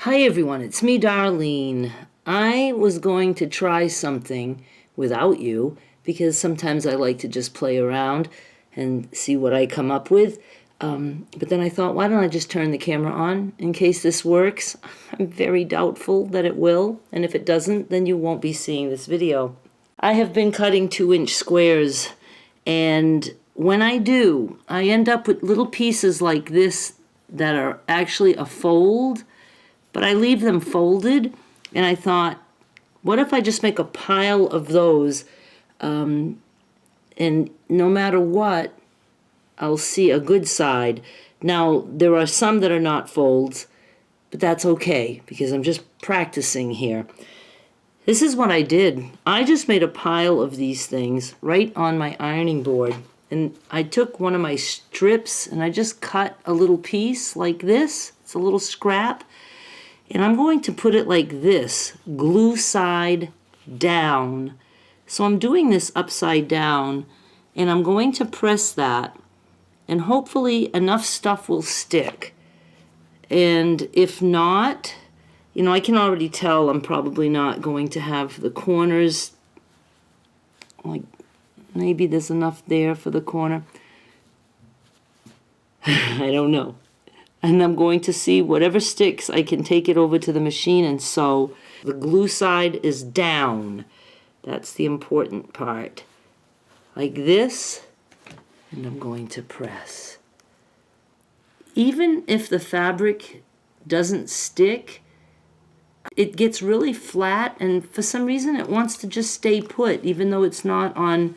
Hi everyone, it's me, Darlene. I was going to try something without you because sometimes I like to just play around and see what I come up with. But then I thought, why don't I just turn the camera on in case this works? I'm very doubtful that it will, and if it doesn't, then you won't be seeing this video. I have been cutting 2-inch squares, and when I do, I end up with little pieces like this that are actually a fold, but I leave them folded, and I thought, what if I just make a pile of those, and no matter what, I'll see a good side. Now, there are some that are not folds, but that's okay, because I'm just practicing here. This is what I did. I just made a pile of these things right on my ironing board, and I took one of my strips, and I just cut a little piece like this. It's a little scrap. And I'm going to put it like this, glue side down. So I'm doing this upside down, and I'm going to press that, and hopefully enough stuff will stick. And if not, you know, I can already tell I'm probably not going to have the corners, like maybe there's enough there for the corner. I don't know. And I'm going to see whatever sticks, I can take it over to the machine and sew. The glue side is down. That's the important part. Like this, and I'm going to press. Even if the fabric doesn't stick, it gets really flat, and for some reason it wants to just stay put, even though it's not on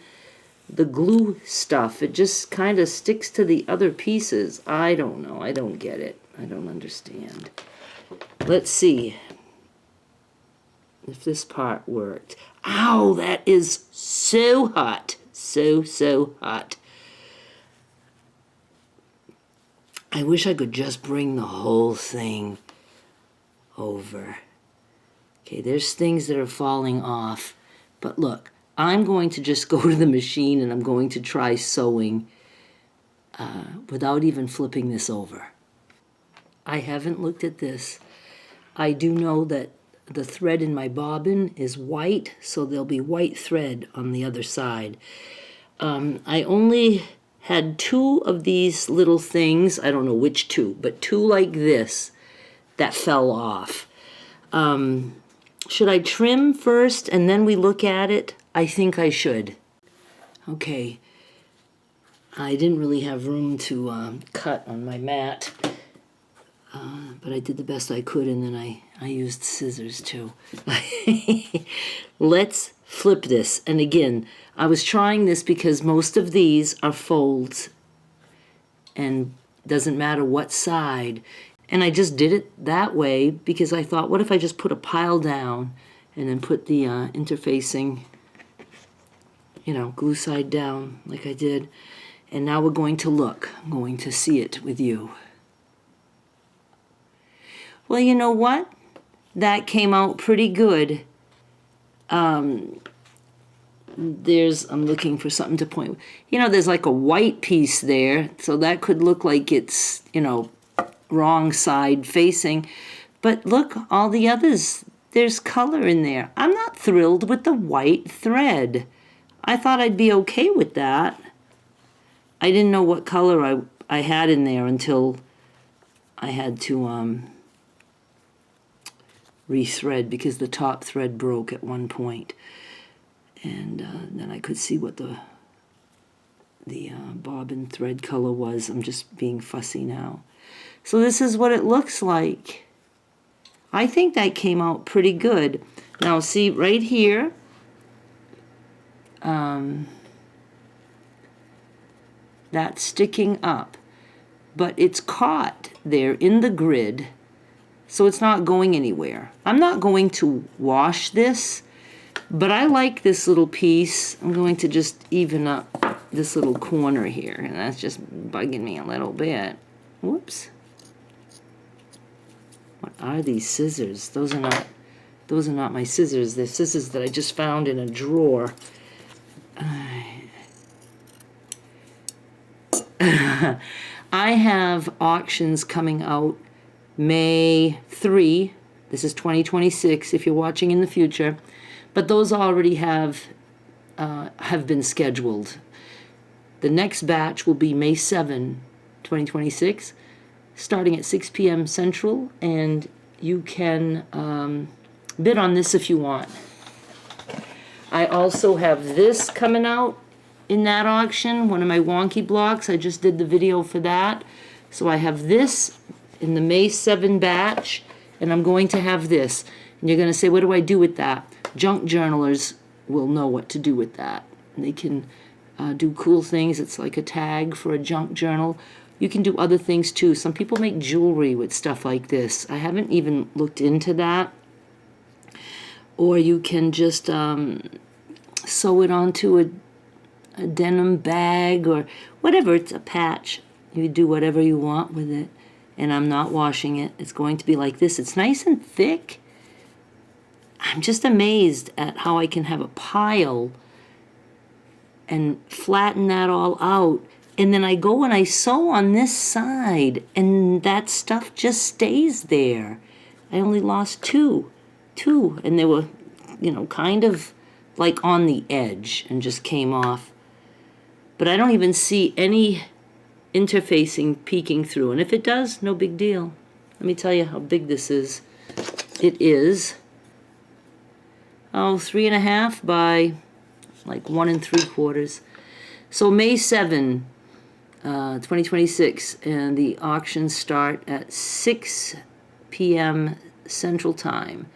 the glue stuff. It just kind of sticks to the other pieces. I don't know. I don't get it. I don't understand. Let's see if this part worked. Ow, that is so hot. So hot. I wish I could just bring the whole thing over. Okay, there's things that are falling off. But look, I'm going to just go to the machine and I'm going to try sewing without even flipping this over. I haven't looked at this. I do know that the thread in my bobbin is white, so there'll be white thread on the other side. I only had 2 of these little things, I don't know which 2, but 2 like this that fell off. Should I trim first and then we look at it? I think I should. Okay. I didn't really have room to cut on my mat, but I did the best I could, and then I used scissors too. Let's flip this. And again, I was trying this because most of these are folds, and doesn't matter what side. And I just did it that way because I thought, what if I just put a pile down and then put the interfacing, you know, glue side down like I did. And now we're going to look. I'm going to see it with you. Well, you know what? That came out pretty good. I'm looking for something to point. You know, there's like a white piece there, so that could look like it's, you know, wrong side facing. But look, all the others, there's color in there. I'm not thrilled with the white thread. I thought I'd be okay with that. I didn't know what color I had in there until I had to rethread because the top thread broke at one point. And then I could see what the bobbin thread color was. I'm just being fussy now. So this is what it looks like. I think that came out pretty good. Now see right here, that's sticking up, but it's caught there in the grid, so it's not going anywhere. I'm not going to wash this, but I like this little piece. I'm going to just even up this little corner here, and that's just bugging me a little bit. Whoops. What are these scissors? Those are not my scissors. They're scissors that I just found in a drawer. I have auctions coming out May 3. This is 2026 if you're watching in the future. But those already have been scheduled. The next batch will be May 7, 2026, starting at 6 p.m. Central, and you can bid on this if you want. I also have this coming out in that auction, one of my wonky blocks. I just did the video for that. So I have this in the May 7 batch, and I'm going to have this. And you're going to say, what do I do with that? Junk journalers will know what to do with that. And they can do cool things. It's like a tag for a junk journal. You can do other things too. Some people make jewelry with stuff like this. I haven't even looked into that. Or you can just sew it onto a denim bag or whatever. It's a patch. You do whatever you want with it. And I'm not washing it. It's going to be like this. It's nice and thick. I'm just amazed at how I can have a pile and flatten that all out. And then I go and I sew on this side, and that stuff just stays there. I only lost two, and they were, kind of like on the edge and just came off. But I don't even see any interfacing peeking through. And if it does, no big deal. Let me tell you how big this is. It is 3.5 by like 1 3/4. So May 7, 2026, and the auctions start at 6 p.m. Central Time.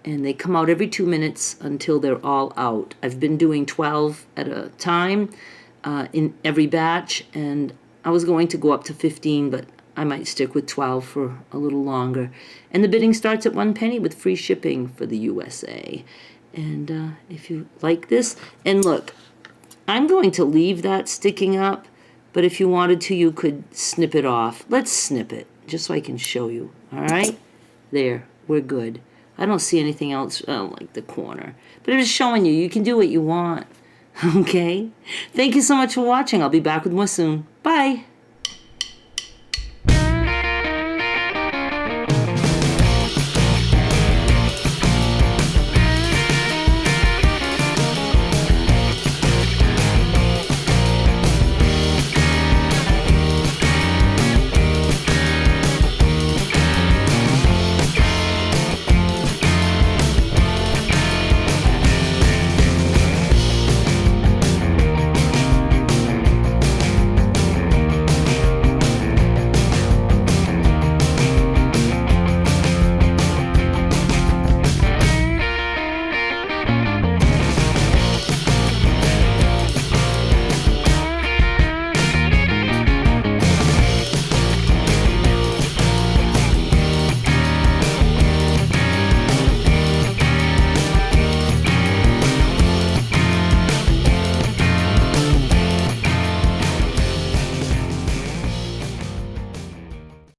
And they come out every 2 minutes until they're all out. I've been doing 12 at a time in every batch, and I was going to go up to 15, but I might stick with 12 for a little longer. And the bidding starts at 1 penny with free shipping for the USA. And if you like this, and look, I'm going to leave that sticking up, but if you wanted to, you could snip it off. Let's snip it, just so I can show you. All right? There, we're good. I don't see anything else like the corner. But I'm just showing you, you can do what you want. Okay? Thank you so much for watching. I'll be back with more soon. Bye.